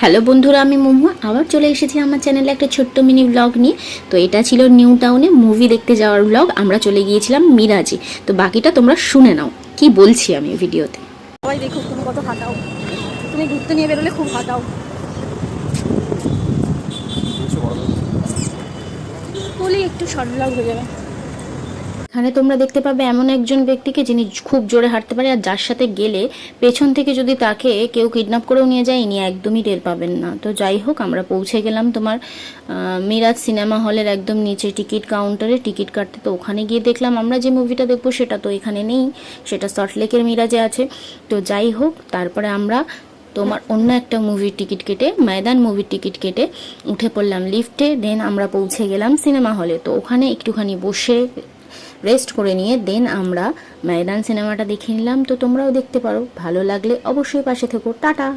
Hello বন্ধুরা, আমি মহুয়া আবার চলে এসেছি আমার চ্যানেলে একটা ছোট্ট মিনি ব্লগ নিয়ে। তো এটা ছিল নিউ টাউনে মুভি দেখতে যাওয়ার ব্লগ। আমরা চলে গিয়েছিলাম মিরাজে। তো বাকিটা তোমরা শুনে নাও কি বলছি আমি ভিডিওতে। সবাই দেখো তুমি কত হাঁটাও, তুমি ঘুরতে নিয়ে বেরোলে খুব হাঁটাও, বলি একটু শর্ট ব্লগ হয়ে যাবে। এখানে তোমরা দেখতে পাবে এমন একজন ব্যক্তিকে যিনি খুব জোরে হাঁটতে পারে, আর যার সাথে গেলে পেছন থেকে যদি তাকে কেউ কিডন্যাপ করেও নিয়ে যায় ইনি একদমই টের পাবেন না। তো যাই হোক, আমরা পৌঁছে গেলাম তোমার মিরাজ সিনেমা হলের একদম নিচে টিকিট কাউন্টারে টিকিট কাটতে। তো ওখানে গিয়ে দেখলাম আমরা যে মুভিটা দেখবো সেটা তো এখানে নেই, সেটা সল্টলেকের মিরাজে আছে। তো যাই হোক, তারপরে আমরা তোমার অন্য একটা মুভির টিকিট কেটে, ময়দান মুভির টিকিট কেটে উঠে পড়লাম লিফটে। দেন আমরা পৌঁছে গেলাম সিনেমা হলে। তো ওখানে একটুখানি বসে রেস্ট করে নিয়ে দেন আমরা ময়দান সিনেমাটা দেখে নিলাম। তো তোমরাও দেখতে পারো, ভালো লাগলে অবশ্যই পাশে থেকো। টাটা।